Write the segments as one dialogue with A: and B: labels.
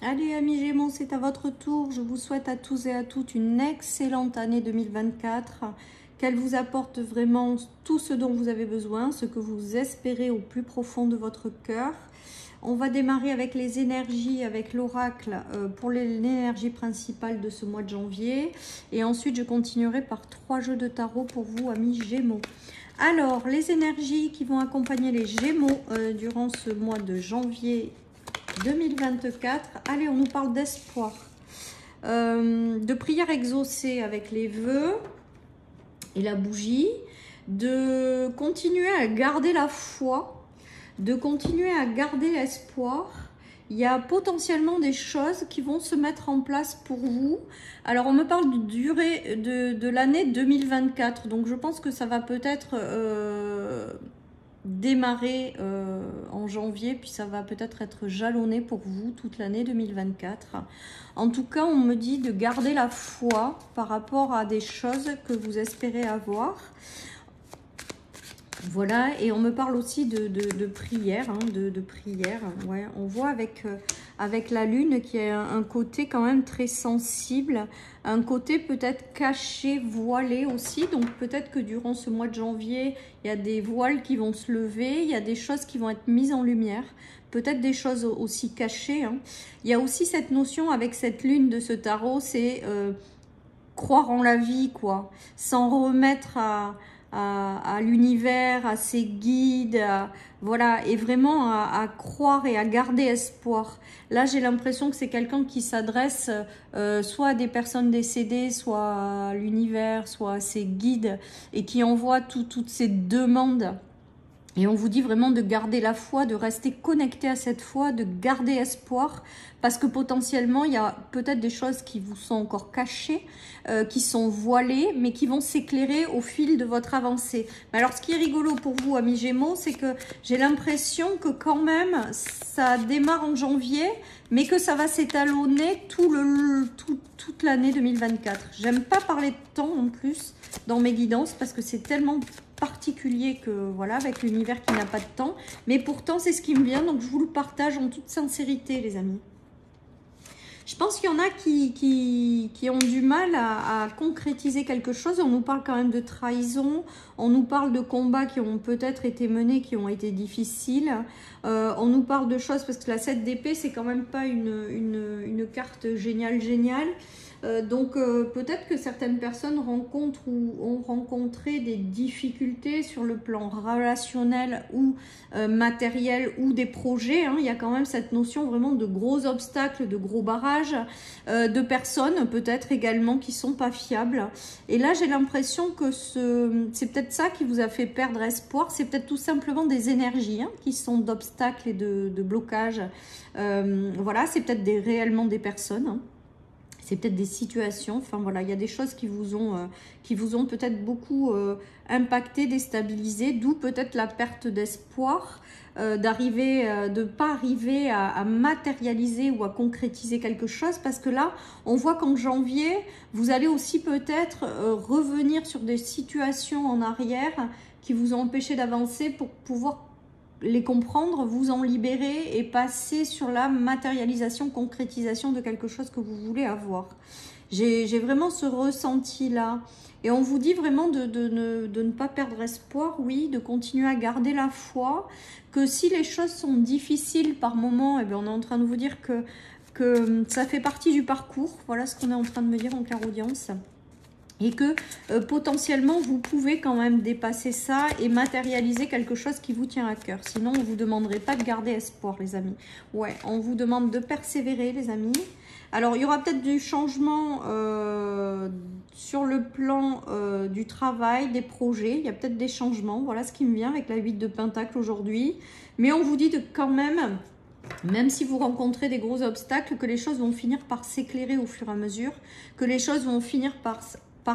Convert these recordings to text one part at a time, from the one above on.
A: Allez, amis Gémeaux, c'est à votre tour. Je vous souhaite à tous et à toutes une excellente année 2024. Qu'elle vous apporte vraiment tout ce dont vous avez besoin, ce que vous espérez au plus profond de votre cœur. On va démarrer avec les énergies, avec l'oracle pour l'énergie principale de ce mois de janvier. Et ensuite, je continuerai par 3 jeux de tarot pour vous, amis Gémeaux. Alors, les énergies qui vont accompagner les Gémeaux durant ce mois de janvier 2024. Allez, on nous parle d'espoir, de prière exaucée avec les vœux et la bougie, de continuer à garder la foi, de continuer à garder l'espoir. Il y a potentiellement des choses qui vont se mettre en place pour vous. Alors, on me parle de durée de l'année 2024. Donc, je pense que ça va peut-être démarrer en janvier, puis ça va peut-être être jalonné pour vous toute l'année 2024. En tout cas, on me dit de garder la foi par rapport à des choses que vous espérez avoir. Voilà, et on me parle aussi de prière, hein, de prière. Ouais, on voit avec la lune qui a un côté quand même très sensible, un côté peut-être caché, voilé aussi. Donc peut-être que durant ce mois de janvier, il y a des voiles qui vont se lever, il y a des choses qui vont être mises en lumière, peut-être des choses aussi cachées, hein. Il y a aussi cette notion avec cette lune de ce tarot, c'est croire en la vie, quoi, s'en remettre à l'univers, à ses guides, voilà, et vraiment à croire et à garder espoir. Là, j'ai l'impression que c'est quelqu'un qui s'adresse soit à des personnes décédées, soit à l'univers, soit à ses guides, et qui envoie toutes ces demandes. Et on vous dit vraiment de garder la foi, de rester connecté à cette foi, de garder espoir, parce que potentiellement, il y a peut-être des choses qui vous sont encore cachées, qui sont voilées, mais qui vont s'éclairer au fil de votre avancée. Mais alors, ce qui est rigolo pour vous, amis Gémeaux, c'est que j'ai l'impression que quand même, ça démarre en janvier, mais que ça va s'étalonner toute l'année 2024. J'aime pas parler de temps en plus dans mes guidances, parce que c'est tellement particulier que voilà, avec l'univers qui n'a pas de temps, mais pourtant c'est ce qui me vient, donc je vous le partage en toute sincérité, les amis. Je pense qu'il y en a qui ont du mal à concrétiser quelque chose. On nous parle quand même de trahison, on nous parle de combats qui ont peut-être été menés, qui ont été difficiles. On nous parle de choses, parce que la 7 d'épée, c'est quand même pas une carte géniale. Donc peut-être que certaines personnes rencontrent ou ont rencontré des difficultés sur le plan relationnel ou matériel ou des projets, hein. Il y a quand même cette notion vraiment de gros obstacles, de gros barrages, de personnes peut-être également qui sont pas fiables. Et là, j'ai l'impression que c'est peut-être ça qui vous a fait perdre espoir. C'est peut-être tout simplement des énergies, hein, qui sont d'obstacles et de blocages. Voilà, c'est peut-être réellement des personnes, hein. C'est peut-être des situations, enfin voilà, il y a des choses qui vous ont peut-être beaucoup impacté, déstabilisé, d'où peut-être la perte d'espoir, de ne pas arriver à matérialiser ou à concrétiser quelque chose, parce que là, on voit qu'en janvier, vous allez aussi peut-être revenir sur des situations en arrière qui vous ont empêché d'avancer pour pouvoir les comprendre, vous en libérer et passer sur la matérialisation, concrétisation de quelque chose que vous voulez avoir. J'ai vraiment ce ressenti-là. Et on vous dit vraiment de ne pas perdre espoir, oui, de continuer à garder la foi, que si les choses sont difficiles par moment, eh bien on est en train de vous dire que ça fait partie du parcours. Voilà ce qu'on est en train de me dire en clairaudience. Et que potentiellement vous pouvez quand même dépasser ça et matérialiser quelque chose qui vous tient à cœur. Sinon, on ne vous demanderait pas de garder espoir, les amis. Ouais, on vous demande de persévérer, les amis. Alors, il y aura peut-être du changement sur le plan du travail, des projets. Il y a peut-être des changements. Voilà ce qui me vient avec la 8 de Pentacle aujourd'hui. Mais on vous dit de quand même si vous rencontrez des gros obstacles, que les choses vont finir par s'éclairer au fur et à mesure, que les choses vont finir par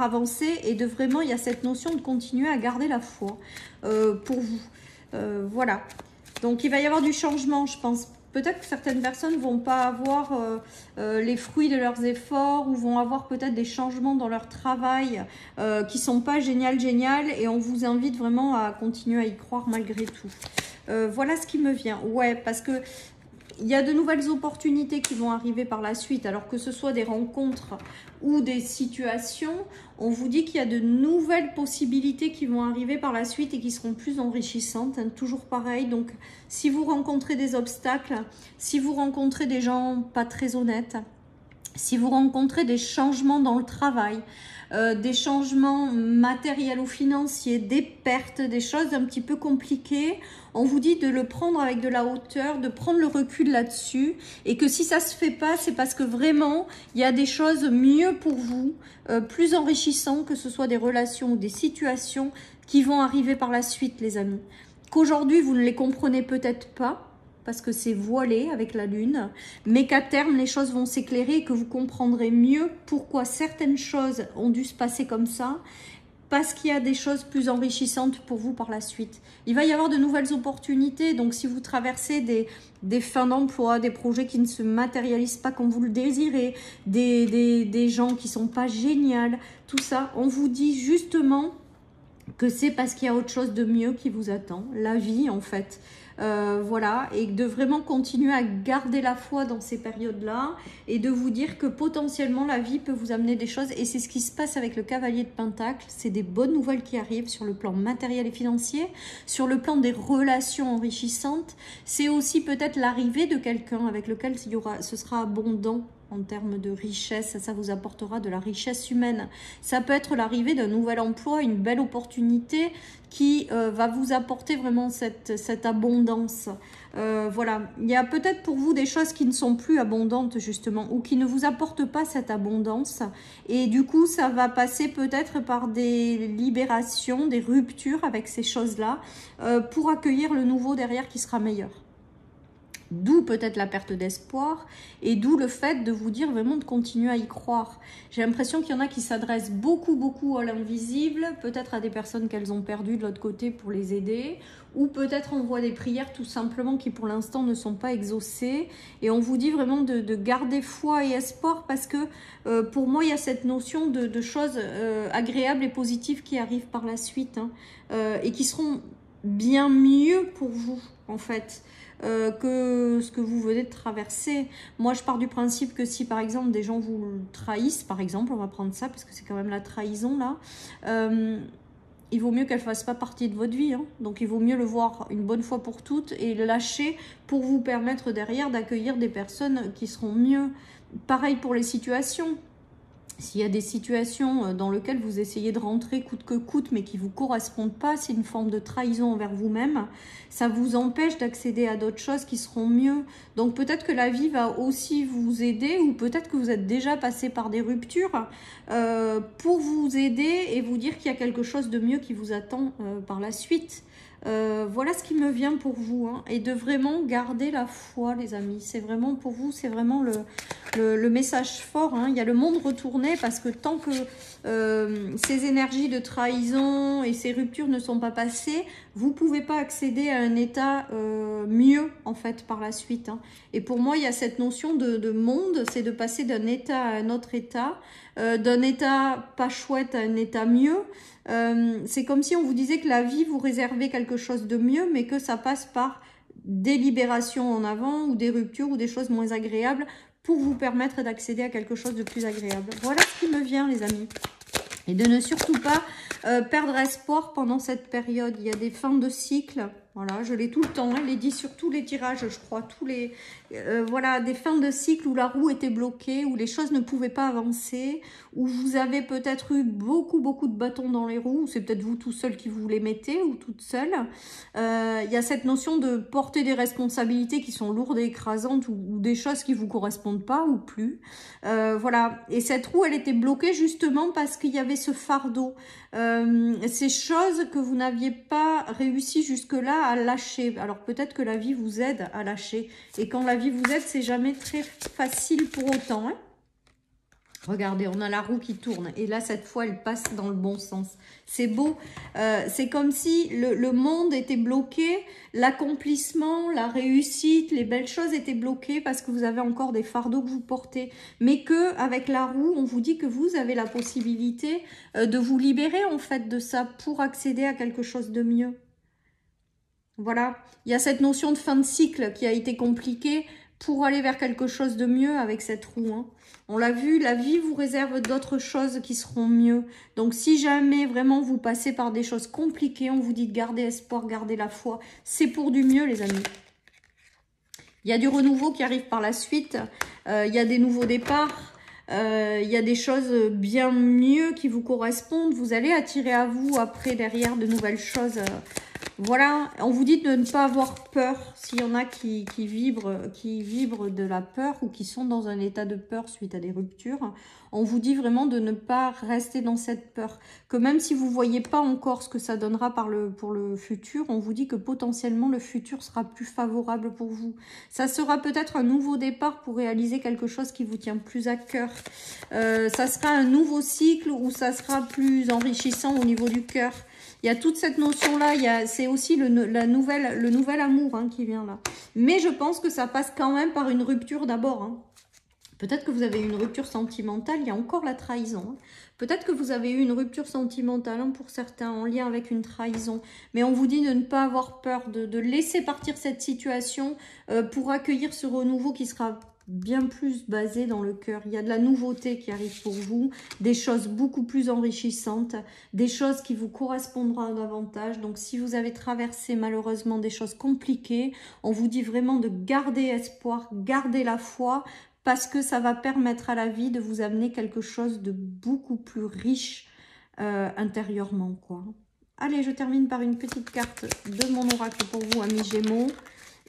A: avancer, et de vraiment, il y a cette notion de continuer à garder la foi pour vous. Voilà. Donc, il va y avoir du changement, je pense. Peut-être que certaines personnes ne vont pas avoir les fruits de leurs efforts, ou vont avoir peut-être des changements dans leur travail qui ne sont pas génial, et on vous invite vraiment à continuer à y croire malgré tout. Voilà ce qui me vient. Ouais, parce que il y a de nouvelles opportunités qui vont arriver par la suite. Alors que ce soit des rencontres ou des situations, on vous dit qu'il y a de nouvelles possibilités qui vont arriver par la suite et qui seront plus enrichissantes. Hein, toujours pareil. Donc, si vous rencontrez des obstacles, si vous rencontrez des gens pas très honnêtes, si vous rencontrez des changements dans le travail, des changements matériels ou financiers, des pertes, des choses un petit peu compliquées, on vous dit de le prendre avec de la hauteur, de prendre le recul là-dessus, et que si ça se fait pas, c'est parce que vraiment, il y a des choses mieux pour vous, plus enrichissantes, que ce soit des relations ou des situations qui vont arriver par la suite, les amis. Qu'aujourd'hui, vous ne les comprenez peut-être pas, parce que c'est voilé avec la lune, mais qu'à terme, les choses vont s'éclairer et que vous comprendrez mieux pourquoi certaines choses ont dû se passer comme ça, parce qu'il y a des choses plus enrichissantes pour vous par la suite. Il va y avoir de nouvelles opportunités, donc si vous traversez des fins d'emploi, des projets qui ne se matérialisent pas comme vous le désirez, des gens qui ne sont pas géniaux, tout ça, on vous dit justement que c'est parce qu'il y a autre chose de mieux qui vous attend, la vie en fait. Voilà, et de vraiment continuer à garder la foi dans ces périodes-là et de vous dire que potentiellement la vie peut vous amener des choses, et c'est ce qui se passe avec le cavalier de Pentacle. C'est des bonnes nouvelles qui arrivent sur le plan matériel et financier, sur le plan des relations enrichissantes. C'est aussi peut-être l'arrivée de quelqu'un avec lequel ce sera abondant en termes de richesse, ça vous apportera de la richesse humaine. Ça peut être l'arrivée d'un nouvel emploi, une belle opportunité qui va vous apporter vraiment cette abondance. Voilà, il y a peut-être pour vous des choses qui ne sont plus abondantes justement, ou qui ne vous apportent pas cette abondance, et du coup ça va passer peut-être par des libérations, des ruptures avec ces choses-là, pour accueillir le nouveau derrière qui sera meilleur. D'où peut-être la perte d'espoir, et d'où le fait de vous dire vraiment de continuer à y croire. J'ai l'impression qu'il y en a qui s'adressent beaucoup à l'invisible, peut-être à des personnes qu'elles ont perdues de l'autre côté pour les aider, ou peut-être on voit des prières tout simplement qui pour l'instant ne sont pas exaucées, et on vous dit vraiment de garder foi et espoir, parce que pour moi il y a cette notion de choses agréables et positives qui arrivent par la suite, hein, et qui seront bien mieux pour vous en fait. Que ce que vous venez de traverser. Moi, je pars du principe que si, par exemple, des gens vous trahissent, par exemple, on va prendre ça, parce que c'est quand même la trahison, là, il vaut mieux qu'elle ne fasse pas partie de votre vie. Hein. Donc, il vaut mieux le voir une bonne fois pour toutes et le lâcher pour vous permettre derrière d'accueillir des personnes qui seront mieux. Pareil pour les situations. S'il y a des situations dans lesquelles vous essayez de rentrer coûte que coûte, mais qui ne vous correspondent pas, c'est une forme de trahison envers vous-même. Ça vous empêche d'accéder à d'autres choses qui seront mieux. Donc peut-être que la vie va aussi vous aider, ou peut-être que vous êtes déjà passé par des ruptures pour vous aider et vous dire qu'il y a quelque chose de mieux qui vous attend par la suite. Voilà ce qui me vient pour vous, hein, et de vraiment garder la foi, les amis. C'est vraiment pour vous, c'est vraiment le message fort, hein. Il y a le monde retourné, parce que tant que ces énergies de trahison et ces ruptures ne sont pas passées, vous ne pouvez pas accéder à un état mieux en fait par la suite, hein. Et pour moi il y a cette notion de monde, c'est de passer d'un état à un autre état, d'un état pas chouette à un état mieux. C'est comme si on vous disait que la vie vous réservait quelque chose de mieux, mais que ça passe par des libérations en avant, ou des ruptures, ou des choses moins agréables, pour vous permettre d'accéder à quelque chose de plus agréable. Voilà ce qui me vient, les amis. Et de ne surtout pas perdre espoir pendant cette période. Il y a des fins de cycle. Voilà, je l'ai tout le temps, hein, je l'ai dit sur tous les tirages, je crois, voilà, des fins de cycle où la roue était bloquée, où les choses ne pouvaient pas avancer, où vous avez peut-être eu beaucoup de bâtons dans les roues, ou c'est peut-être vous tout seul qui vous les mettez, ou toute seule. Il y a cette notion de porter des responsabilités qui sont lourdes et écrasantes, ou des choses qui vous correspondent pas, ou plus. Voilà, et cette roue, elle était bloquée justement parce qu'il y avait ce fardeau. Ces choses que vous n'aviez pas réussi jusque-là à lâcher. Alors peut-être que la vie vous aide à lâcher. Et quand la vie vous aide, c'est jamais très facile pour autant. Hein. Regardez, on a la roue qui tourne. Et là, cette fois, elle passe dans le bon sens. C'est beau. C'est comme si le monde était bloqué. L'accomplissement, la réussite, les belles choses étaient bloquées parce que vous avez encore des fardeaux que vous portez. Mais que avec la roue, on vous dit que vous avez la possibilité de vous libérer en fait de ça pour accéder à quelque chose de mieux. Voilà. Il y a cette notion de fin de cycle qui a été compliquée pour aller vers quelque chose de mieux avec cette roue. Hein. On l'a vu, la vie vous réserve d'autres choses qui seront mieux. Donc, si jamais vraiment vous passez par des choses compliquées, on vous dit de garder espoir, garder la foi. C'est pour du mieux, les amis. Il y a du renouveau qui arrive par la suite. Il y a des nouveaux départs. Il y a des choses bien mieux qui vous correspondent. Vous allez attirer à vous après, derrière, de nouvelles choses. Voilà, on vous dit de ne pas avoir peur. S'il y en a qui vibrent de la peur ou qui sont dans un état de peur suite à des ruptures, on vous dit vraiment de ne pas rester dans cette peur. Que même si vous ne voyez pas encore ce que ça donnera pour le futur, on vous dit que potentiellement le futur sera plus favorable pour vous. Ça sera peut-être un nouveau départ pour réaliser quelque chose qui vous tient plus à cœur. Ça sera un nouveau cycle où ça sera plus enrichissant au niveau du cœur. Il y a toute cette notion-là, c'est aussi le nouvel amour hein, qui vient là. Mais je pense que ça passe quand même par une rupture d'abord. Hein. Peut-être que vous avez eu une rupture sentimentale, il y a encore la trahison. Hein. Peut-être que vous avez eu une rupture sentimentale hein, pour certains en lien avec une trahison. Mais on vous dit de ne pas avoir peur, de laisser partir cette situation pour accueillir ce renouveau qui sera bien plus basé dans le cœur. Il y a de la nouveauté qui arrive pour vous, des choses beaucoup plus enrichissantes, des choses qui vous correspondront davantage. Donc si vous avez traversé malheureusement des choses compliquées, on vous dit vraiment de garder espoir, garder la foi, parce que ça va permettre à la vie de vous amener quelque chose de beaucoup plus riche intérieurement, quoi. Allez, je termine par une petite carte de mon oracle pour vous, amis Gémeaux.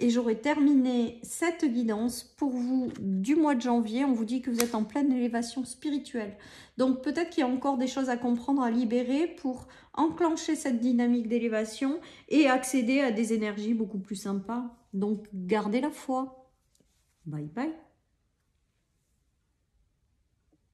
A: Et j'aurai terminé cette guidance pour vous du mois de janvier. On vous dit que vous êtes en pleine élévation spirituelle. Donc peut-être qu'il y a encore des choses à comprendre, à libérer pour enclencher cette dynamique d'élévation et accéder à des énergies beaucoup plus sympas. Donc gardez la foi. Bye bye.